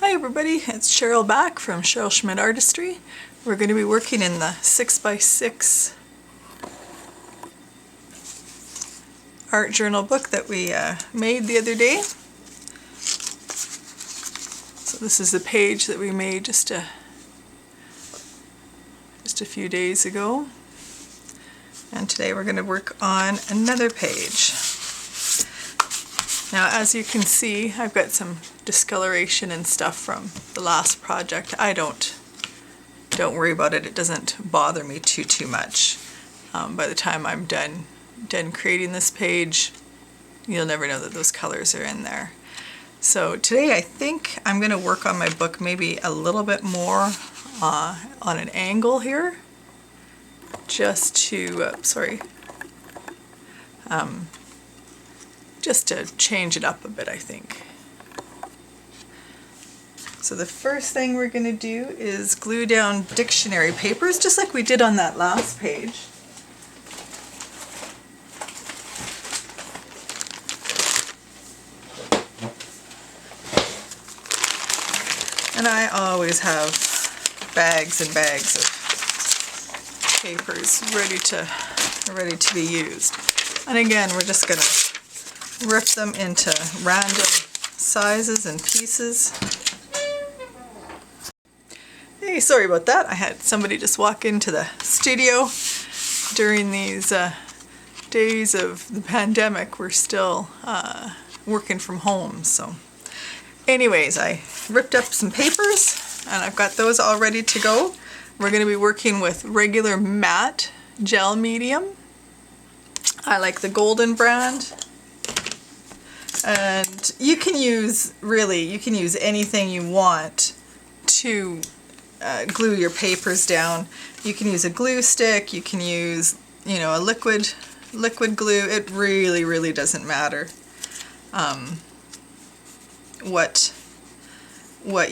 Hi everybody, it's Sheryl back from Sheryl Schmidt Artistry. We're going to be working in the 6x6 art journal book that we made the other day. So this is the page that we made just a few days ago. And today we're going to work on another page. Now, as you can see, I've got some discoloration and stuff from the last project. Don't worry about it. It doesn't bother me too much. By the time I'm done creating this page, you'll never know that those colors are in there. So today I think I'm going to work on my book maybe a little bit more on an angle here, just to just to change it up a bit, I think. So the first thing we're going to do is glue down dictionary papers, just like we did on that last page. And I always have bags and bags of papers ready to be used. And again, we're just going to rip them into random sizes and pieces. Hey, sorry about that. I had somebody just walk into the studio during these days of the pandemic. We're still working from home. So anyways, I ripped up some papers and I've got those all ready to go. We're going to be working with regular matte gel medium. I like the Golden brand. And you can use anything you want to glue your papers down. You can use a glue stick, you can use, a liquid glue. It really doesn't matter what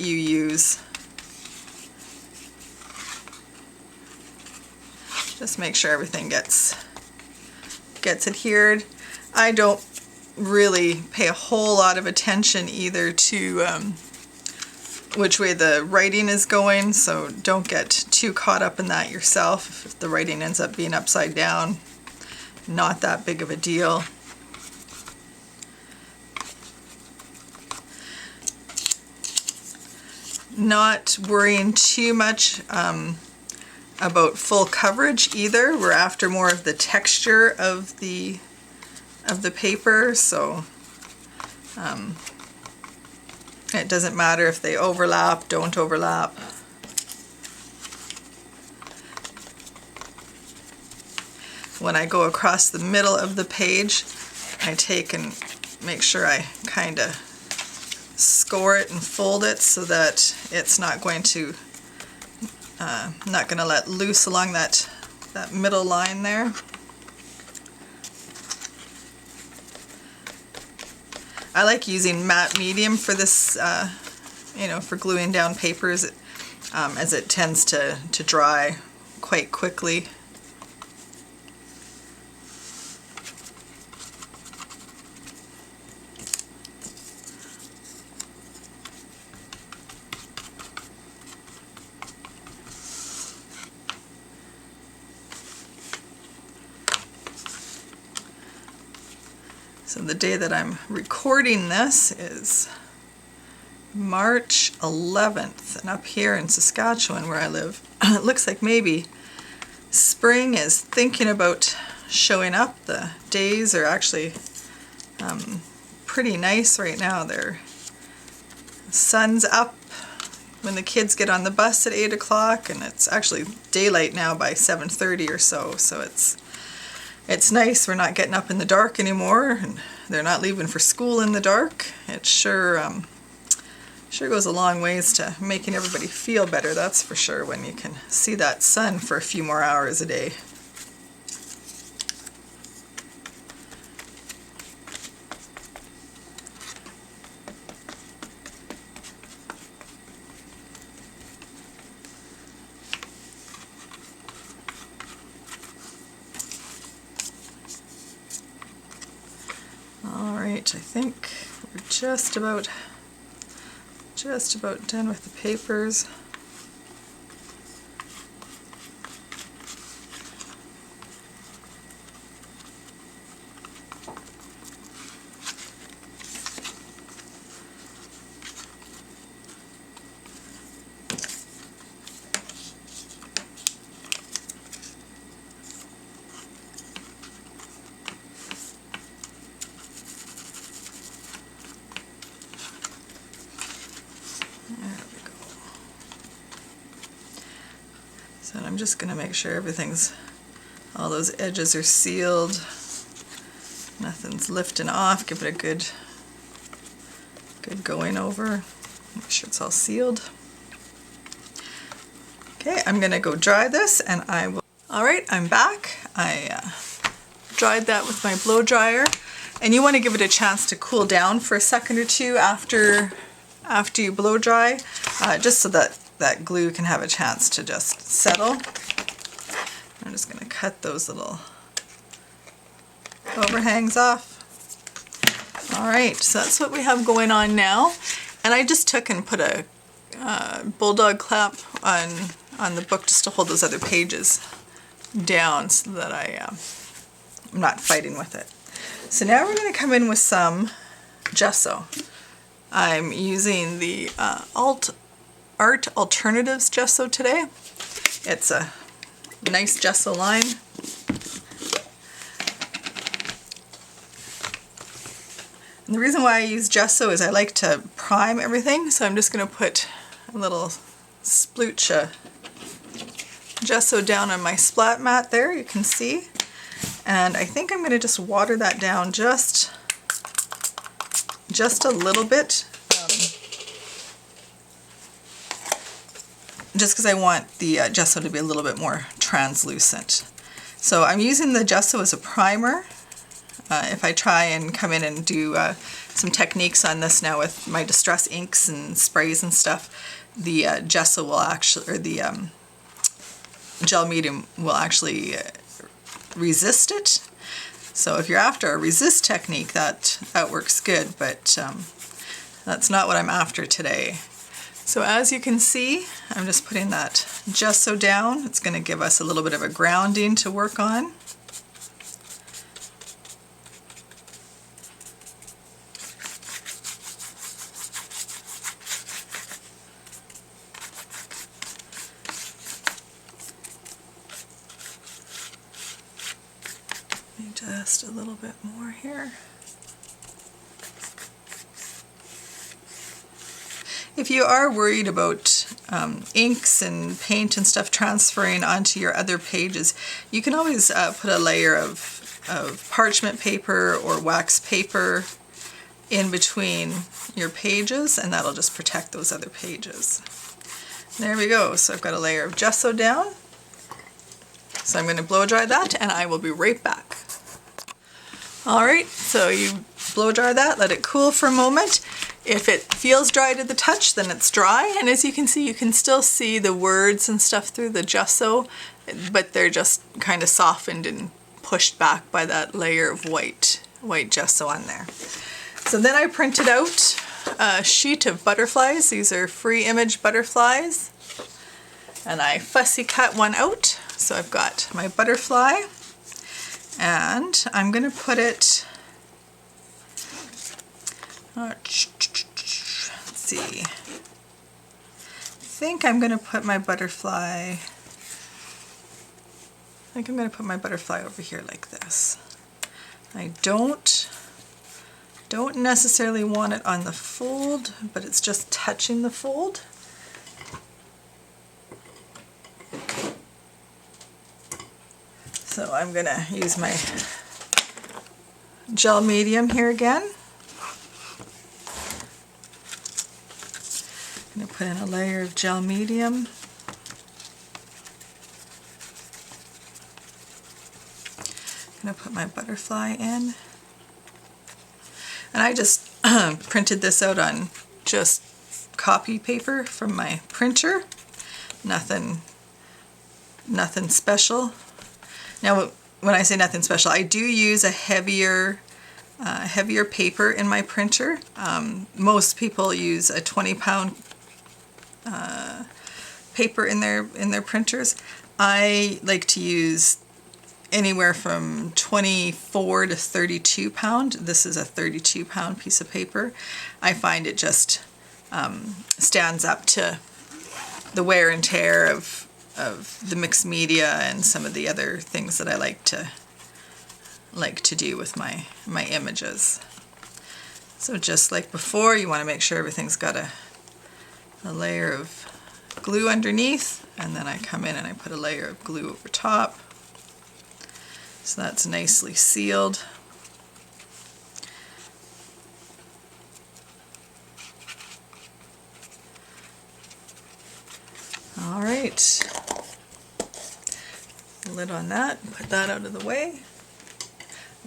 you use. Just make sure everything gets adhered. I don't really pay a whole lot of attention either to which way the writing is going, so don't get too caught up in that yourself. If the writing ends up being upside down, not that big of a deal. Not worrying too much about full coverage either. We're after more of the texture of the paper, so it doesn't matter if they overlap, don't overlap. When I go across the middle of the page, I take and make sure I kind of score it and fold it so that it's not going to let loose along that middle line there. I like using matte medium for this, for gluing down papers, as it tends to dry quite quickly. So the day that I'm recording this is March 11th, and up here in Saskatchewan where I live, it looks like maybe spring is thinking about showing up. The days are actually pretty nice right now. The sun's up when the kids get on the bus at 8 o'clock, and it's actually daylight now by 7:30 or so, so it's nice. We're not getting up in the dark anymore, and they're not leaving for school in the dark. It sure goes a long ways to making everybody feel better, that's for sure, when you can see that sun for a few more hours a day. Alright, I think we're just about just about done with the papers. So I'm just going to make sure all those edges are sealed, nothing's lifting off, give it a good going over, make sure it's all sealed. Okay, I'm going to go dry this and I will... Alright, I'm back. I dried that with my blow dryer, and you want to give it a chance to cool down for a second or two after you blow dry, just so that that glue can have a chance to just settle. I'm just going to cut those little overhangs off. Alright, so that's what we have going on now. And I just took and put a bulldog clamp on the book just to hold those other pages down so that I'm not fighting with it. So now we're going to come in with some gesso. I'm using the Art Alternatives gesso today. It's a nice gesso line. And the reason why I use gesso is I like to prime everything, so I'm just going to put a little splooch of gesso down on my splat mat there, you can see. And I think I'm going to just water that down just a little bit. Just because I want the gesso to be a little bit more translucent. So I'm using the gesso as a primer. If I try and come in and do some techniques on this now with my distress inks and sprays and stuff, the gesso will actually, or the gel medium will actually resist it. So if you're after a resist technique, that works good, but that's not what I'm after today. So as you can see, I'm just putting that gesso down. It's going to give us a little bit of a grounding to work on. Just a little bit more here. If you are worried about inks and paint and stuff transferring onto your other pages, you can always put a layer of parchment paper or wax paper in between your pages, and that'll just protect those other pages. There we go. So I've got a layer of gesso down. So I'm going to blow dry that and I will be right back. Alright, so you blow dry that, let it cool for a moment. If it feels dry to the touch, then it's dry, and as you can see, you can still see the words and stuff through the gesso, but they're just kind of softened and pushed back by that layer of white gesso on there. So then I printed out a sheet of butterflies. These are free image butterflies, and I fussy cut one out. So I've got my butterfly, and I'm going to put it, let's see, I think I'm going to put my butterfly, over here like this. I don't necessarily want it on the fold, but it's just touching the fold. So I'm going to use my gel medium here again. I'm going to put in a layer of gel medium. I'm going to put my butterfly in. And I just printed this out on just copy paper from my printer. Nothing special. Now, when I say nothing special, I do use a heavier heavier paper in my printer. Most people use a 20-pound paper in their printers. I like to use anywhere from 24 to 32 pound. This is a 32 pound piece of paper. I find it just stands up to the wear and tear of the mixed media and some of the other things that I like to do with my images. So just like before, you want to make sure everything's got a layer of glue underneath, and then I come in and I put a layer of glue over top. So that's nicely sealed. All right, lid on that, put that out of the way.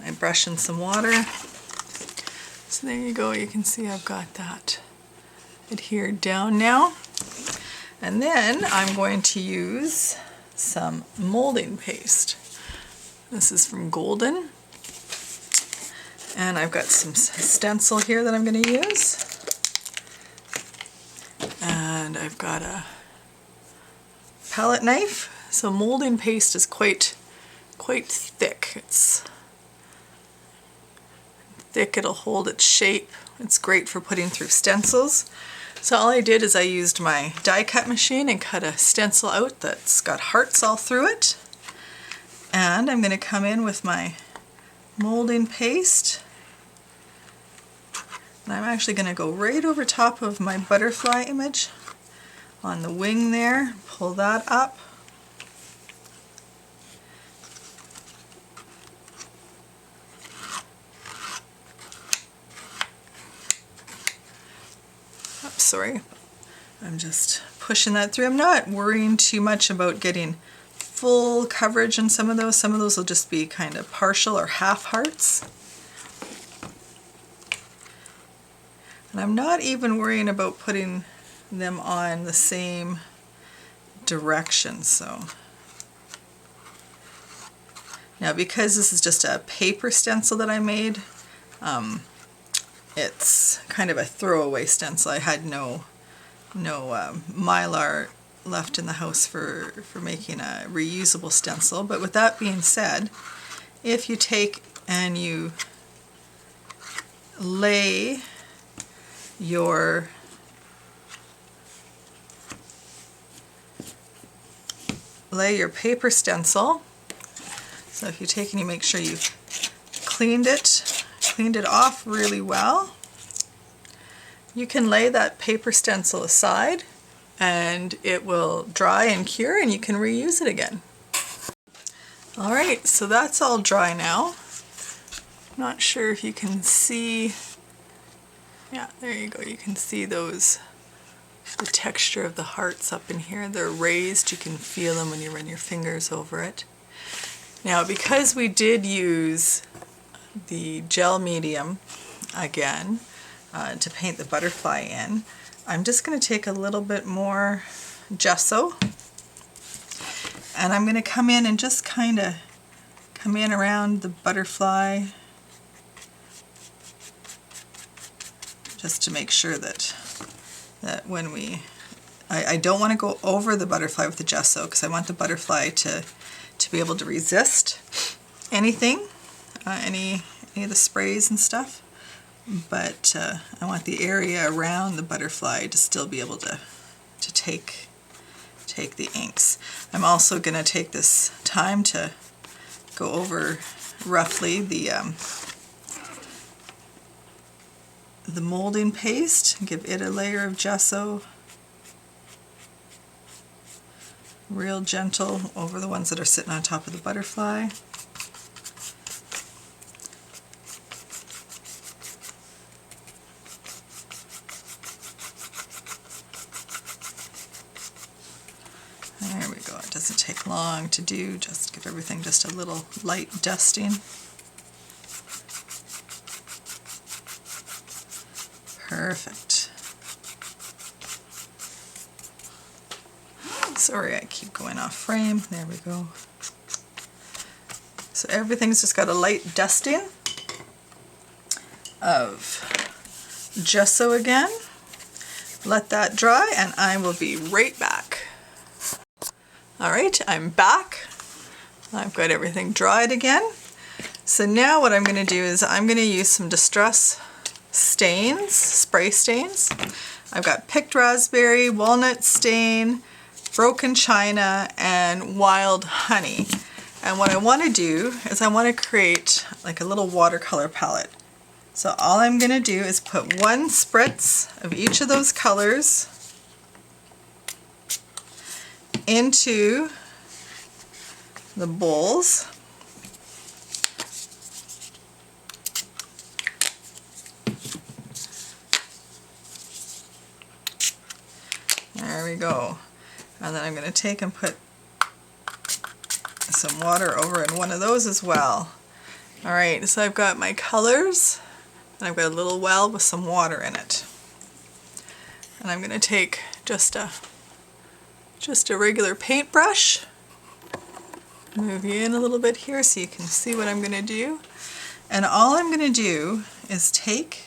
I brush in some water. So there you go, you can see I've got that adhered down now. And then I'm going to use some molding paste. This is from Golden. And I've got some stencil here that I'm going to use. And I've got a palette knife. So molding paste is quite thick. It's thick, it'll hold its shape. It's great for putting through stencils. So all I did is I used my die cut machine and cut a stencil out that's got hearts all through it. And I'm going to come in with my molding paste. And I'm actually going to go right over top of my butterfly image on the wing there, pull that up. Oops, sorry. I'm just pushing that through. I'm not worrying too much about getting full coverage in some of those. Some of those will just be kind of partial or half hearts. And I'm not even worrying about putting them on the same direction. So now, because this is just a paper stencil that I made, it's kind of a throwaway stencil. I had no mylar left in the house for making a reusable stencil. But with that being said, if you take and you lay your paper stencil, so if you take and you make sure you've cleaned it off really well, you can lay that paper stencil aside and it will dry and cure and you can reuse it again. Alright, so that's all dry now. Not sure if you can see, yeah, there you go, you can see those, the texture of the hearts up in here. They're raised, you can feel them when you run your fingers over it. Now, because we did use the gel medium again to paint the butterfly in, I'm just going to take a little bit more gesso and I'm going to come in and just kind of come in around the butterfly just to make sure that when I don't want to go over the butterfly with the gesso because I want the butterfly to be able to resist anything, any of the sprays and stuff. But I want the area around the butterfly to still be able to take the inks. I'm also going to take this time to go over roughly the molding paste, give it a layer of gesso, real gentle over the ones that are sitting on top of the butterfly. There we go, it doesn't take long to do, just give everything just a little light dusting. Perfect. Sorry, I keep going off frame. There we go. So everything's just got a light dusting. of gesso again. Let that dry and I will be right back. Alright, I'm back. I've got everything dried again. So now what I'm going to do is I'm going to use some distress stains, spray stains. I've got picked raspberry, walnut stain, broken china, and wild honey. And what I want to do is I want to create like a little watercolor palette. So all I'm going to do is put one spritz of each of those colors into the bowls. There we go. And then I'm going to take and put some water over in one of those as well. Alright, so I've got my colors. And I've got a little well with some water in it. And I'm going to take just a regular paintbrush. Move you in a little bit here so you can see what I'm going to do. And all I'm going to do is take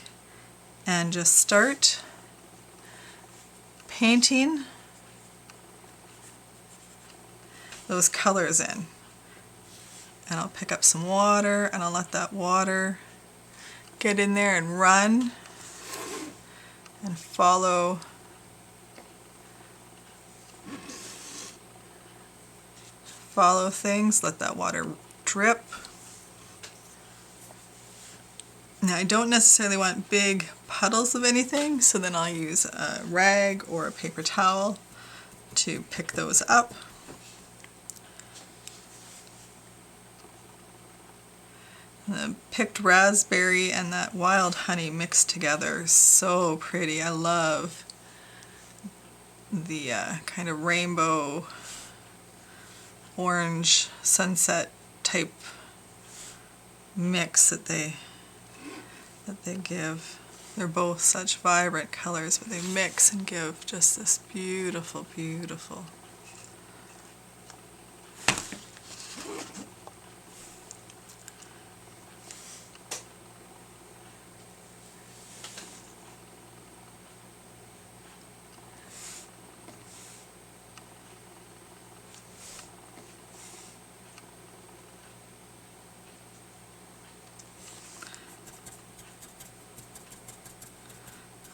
and just start painting those colors in. And I'll pick up some water and I'll let that water get in there and run and follow things, let that water drip. Now I don't necessarily want big puddles of anything, so then I'll use a rag or a paper towel to pick those up. The picked raspberry and that wild honey mixed together, so pretty. I love the kind of rainbow orange sunset type mix that they give. They're both such vibrant colors, but they mix and give just this beautiful, beautiful.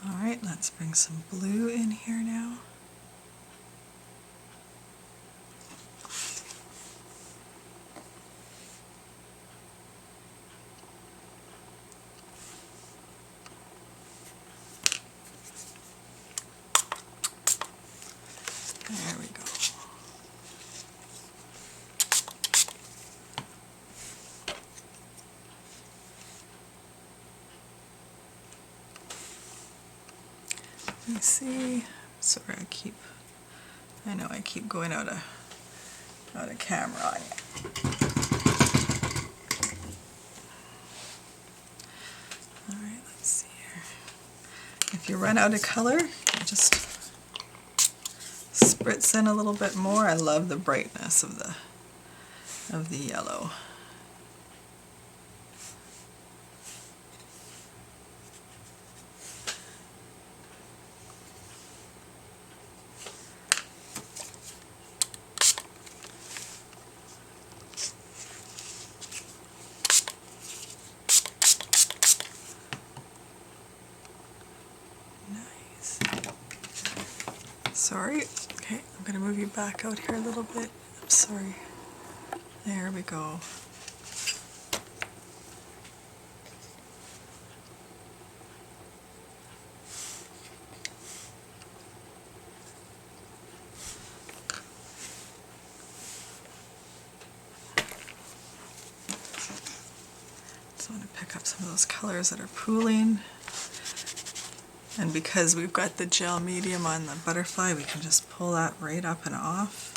Alright, let's bring some blue in here now. There we go. Let me see. Sorry, I know I keep going out of camera on you. Alright, let's see here. If you run out of color, you just spritz in a little bit more. I love the brightness of the yellow. Sorry. Okay, I'm going to move you back out here a little bit. I'm sorry. There we go. So I'm going to pick up some of those colors that are pooling. And because we've got the gel medium on the butterfly, we can just pull that right up and off.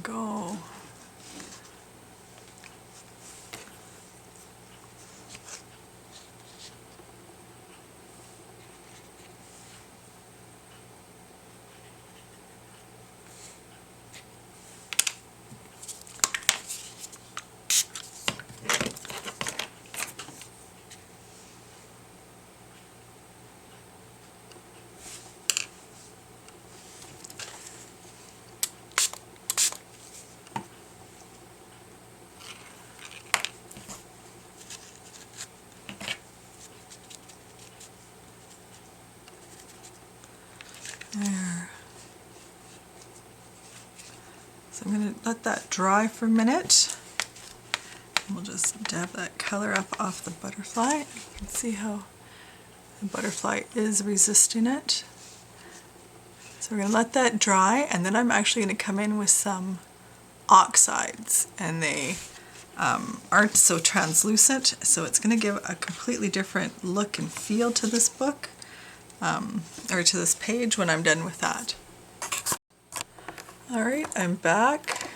go. There. So I'm going to let that dry for a minute. We'll just dab that color up off the butterfly. You can see how the butterfly is resisting it. So we're going to let that dry, and then I'm actually going to come in with some oxides, and they aren't so translucent, so it's going to give a completely different look and feel to this book. Or to this page when I'm done with that. Alright, I'm back.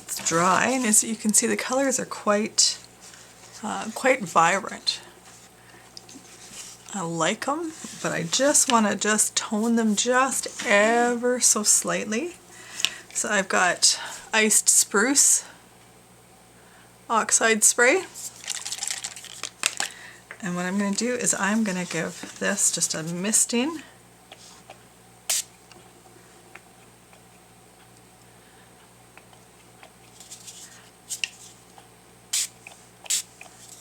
It's dry, and as you can see, the colors are quite vibrant. I like them, but I just want to tone them just ever so slightly. So I've got iced spruce oxide spray. And what I'm going to do is I'm going to give this just a misting.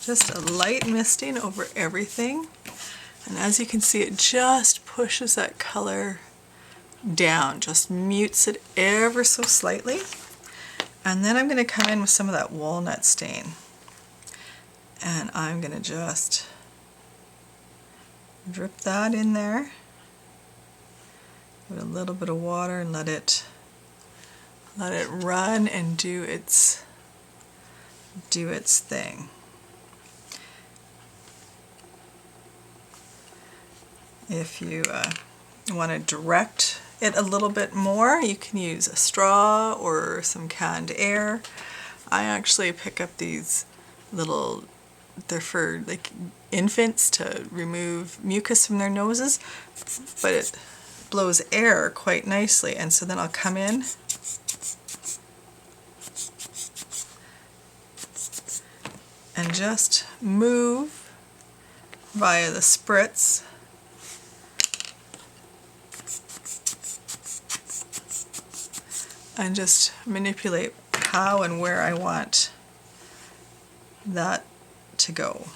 Just a light misting over everything. And as you can see, it just pushes that color down, just mutes it ever so slightly. And then I'm going to come in with some of that walnut stain. And I'm going to just drip that in there with a little bit of water and let it run and do its thing. If you want to direct it a little bit more, you can use a straw or some canned air. I actually pick up these little, they're for like infants to remove mucus from their noses, but it blows air quite nicely, and so then I'll come in and just move via the spritz and just manipulate how and where I want that to go.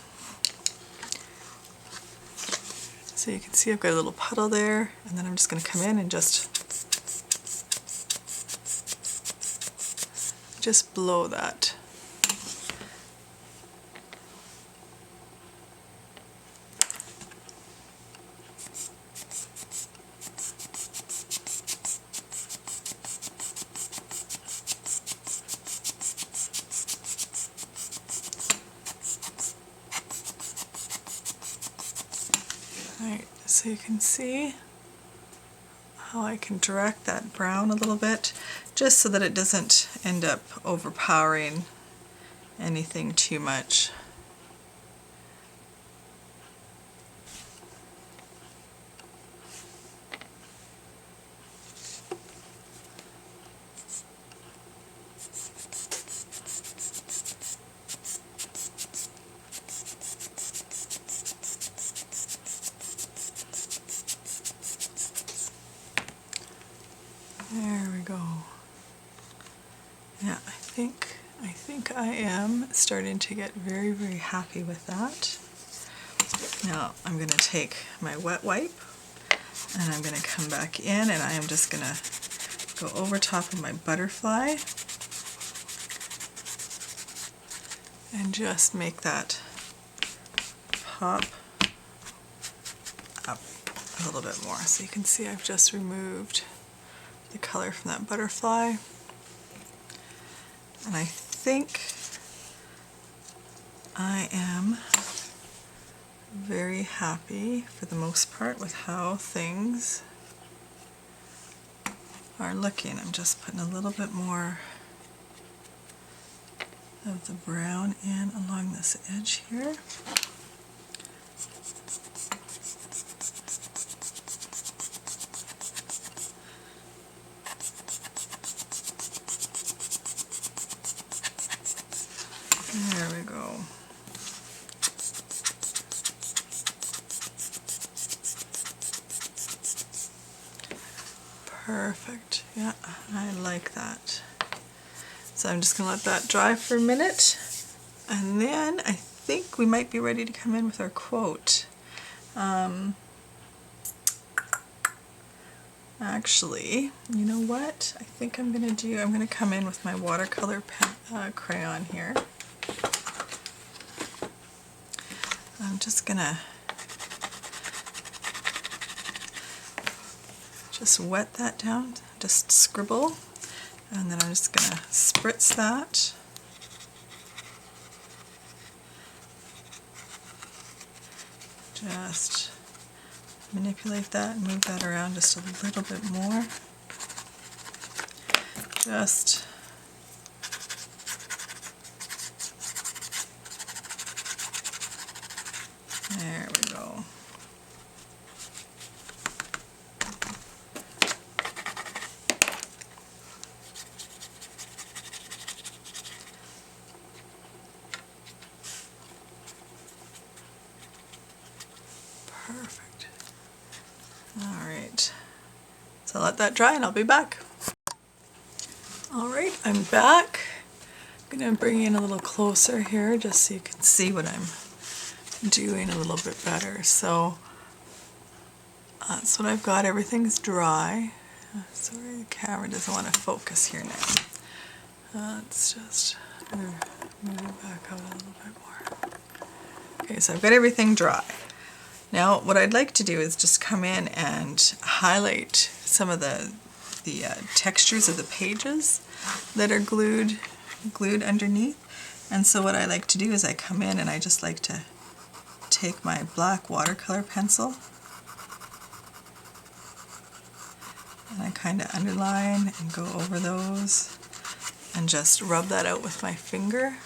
So you can see I've got a little puddle there, and then I'm just going to come in and just blow that. Alright, so you can see how I can direct that brown a little bit, just so that it doesn't end up overpowering anything too much. There we go. Yeah, I think I am starting to get very, very happy with that. Now I'm going to take my wet wipe and I'm going to come back in, and I am just going to go over top of my butterfly and just make that pop up a little bit more. So you can see I've just removed the color from that butterfly, and I think I am very happy for the most part with how things are looking. I'm just putting a little bit more of the brown in along this edge here. There we go. Perfect. Yeah, I like that. So I'm just going to let that dry for a minute, and then I think we might be ready to come in with our quote. Actually, you know what? I think I'm going to come in with my watercolor crayon here. I'm just going to wet that down, just scribble, and then I'm just going to spritz that. Just manipulate that and move that around just a little bit more. Just there we go. Perfect. All right. So let that dry and I'll be back. All right, I'm back. I'm going to bring in a little closer here just so you can see what I'm doing a little bit better. So that's what I've got. Everything's dry. Sorry, the camera doesn't want to focus here now. Let's just move it back out a little bit more. Okay, so I've got everything dry. Now what I'd like to do is just come in and highlight some of the textures of the pages that are glued underneath. And so what I like to do is I come in and I just like to take my black watercolor pencil and I kind of underline and go over those and just rub that out with my finger.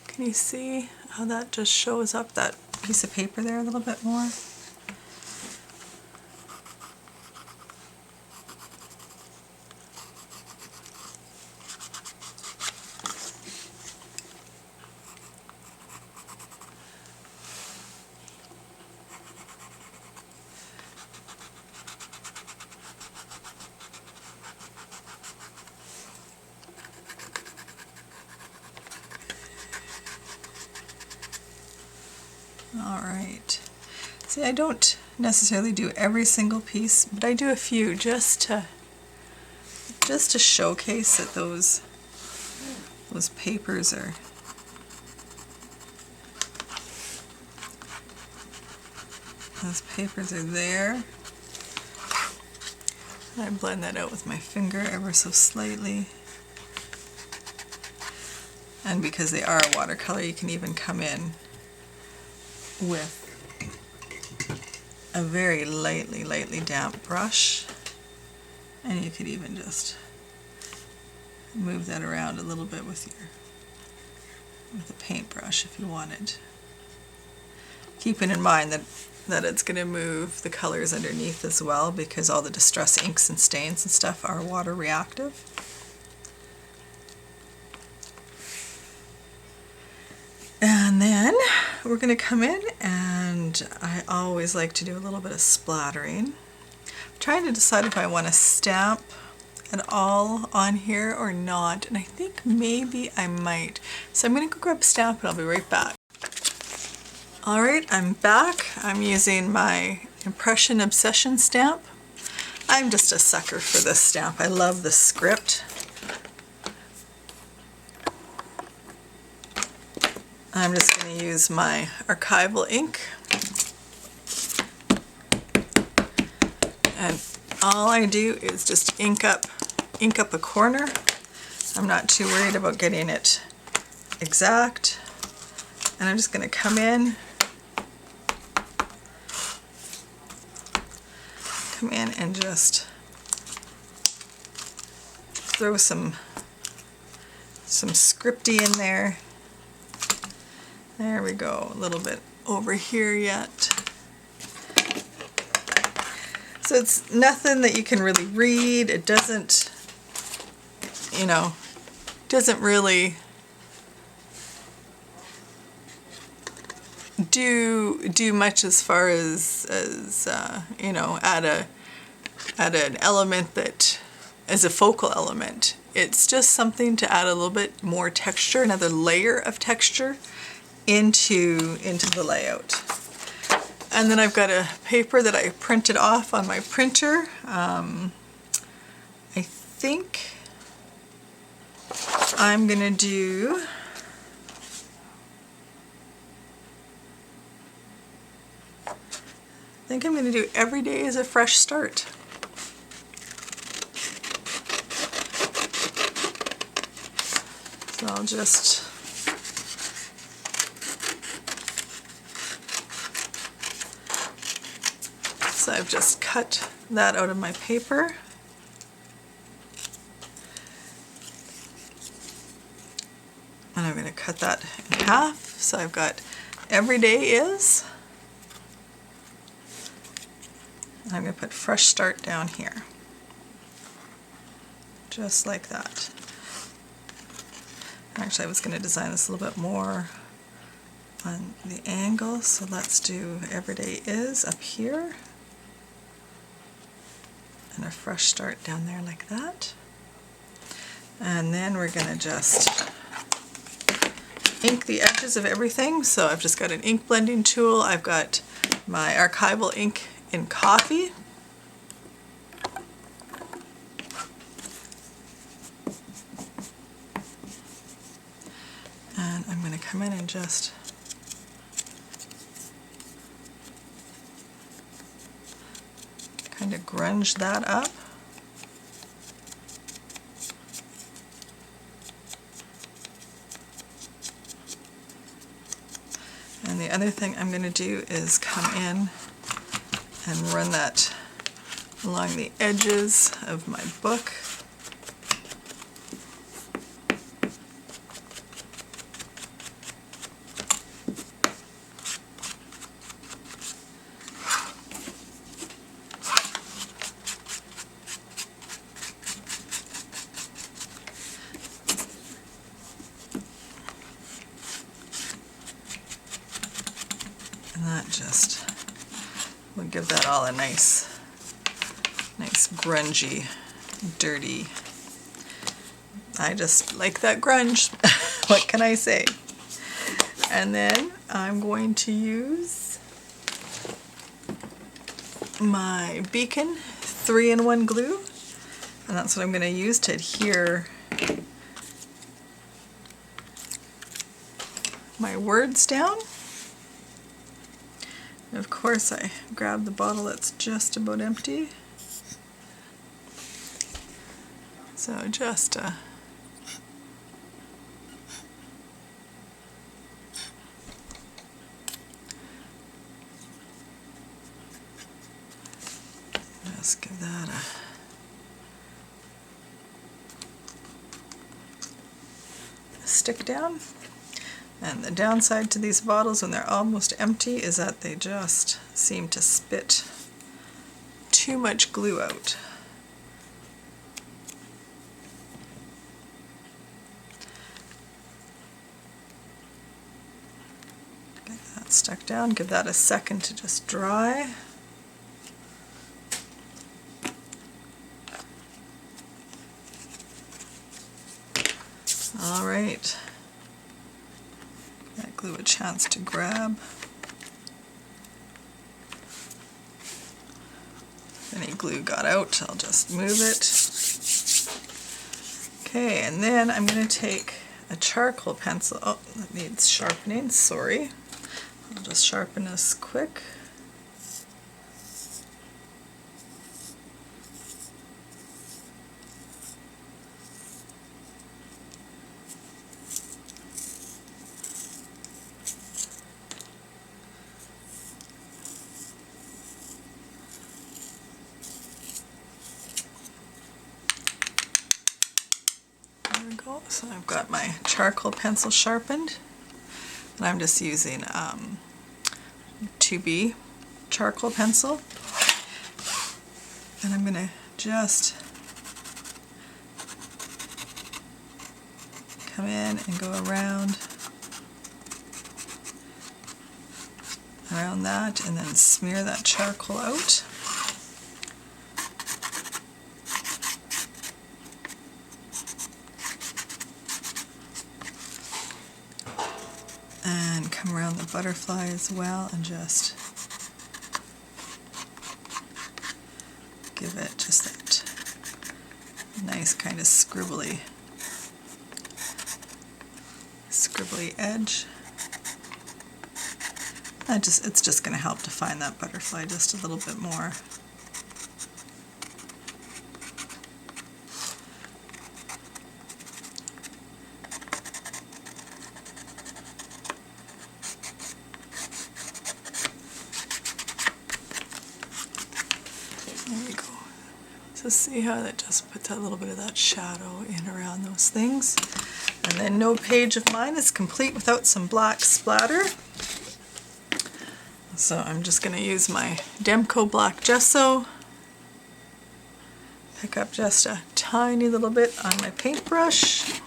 Can you see how that just shows up that piece of paper there a little bit more? Alright, see, I don't necessarily do every single piece, but I do a few just to showcase that those papers are there. And I blend that out with my finger ever so slightly. And because they are a watercolor, you can even come in with a very lightly damp brush, and you could even just move that around a little bit with a paintbrush if you wanted. Keeping in mind that it's going to move the colors underneath as well, because all the distress inks and stains and stuff are water reactive. And then we're going to come in, and I always like to do a little bit of splattering. I'm trying to decide if I want to stamp at all on here or not, and I think maybe I might. So I'm going to go grab a stamp and I'll be right back. Alright, I'm back. I'm using my Impression Obsession stamp. I'm just a sucker for this stamp. I love the script. I'm just going to use my archival ink, and all I do is just ink up a corner. I'm not too worried about getting it exact, and I'm just going to come in and just throw some scripty in there. There we go, a little bit over here yet. So it's nothing that you can really read. It doesn't, you know, doesn't really do much as far as you know, add an element that is a focal element. It's just something to add a little bit more texture, another layer of texture into the layout. And then I've got a paper that I printed off on my printer. I think I'm gonna do every day is a fresh start. So I'll just so I've just cut that out of my paper. And I'm going to cut that in half. So I've got every day is. And I'm going to put fresh start down here. Just like that. Actually, I was going to design this a little bit more on the angle, so let's do everyday is up here. And a fresh start down there like that. And then we're going to just ink the edges of everything. So I've just got an ink blending tool. I've got my archival ink in coffee. And I'm going to come in and just kind of grunge that up. And the other thing I'm going to do is come in and run that along the edges of my book. And that just will give that all a nice grungy, dirty. I just like that grunge. What can I say? And then I'm going to use my Beacon 3-in-1 glue, and that's what I'm going to use to adhere my words down. And of course I grab the bottle that's just about empty. So just give that a stick down. And the downside to these bottles when they're almost empty is that they just seem to spit too much glue out. Get that stuck down, give that a second to just dry. All right. That glue a chance to grab. If any glue got out, I'll just move it. Okay, and then I'm going to take a charcoal pencil. Oh, that needs sharpening, sorry. I'll just sharpen this quick. So I've got my charcoal pencil sharpened, and I'm just using 2B charcoal pencil, and I'm going to just come in and go around that, and then smear that charcoal out. And come around the butterfly as well and just give it just that nice kind of scribbly edge. It's just going to help define that butterfly just a little bit more. There we go. So see how that just puts a little bit of that shadow in around those things. And then no page of mine is complete without some black splatter. So I'm just going to use my Demco black gesso, pick up just a tiny little bit on my paintbrush,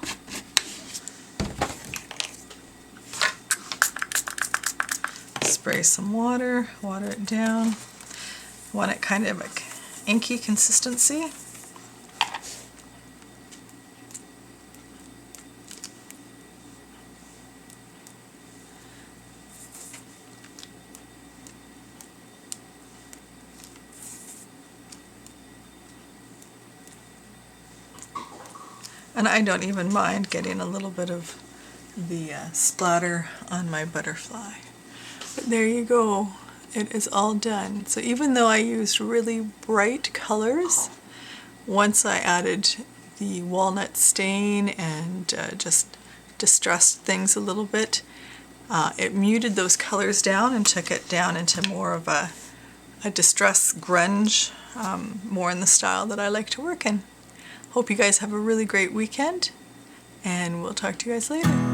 spray some water, water it down. I want it kind of like inky consistency. And I don't even mind getting a little bit of the splatter on my butterfly. But there you go. It is all done. So even though I used really bright colors, once I added the walnut stain and just distressed things a little bit, it muted those colors down and took it down into more of a distress grunge, more in the style that I like to work in. Hope you guys have a really great weekend, and we'll talk to you guys later.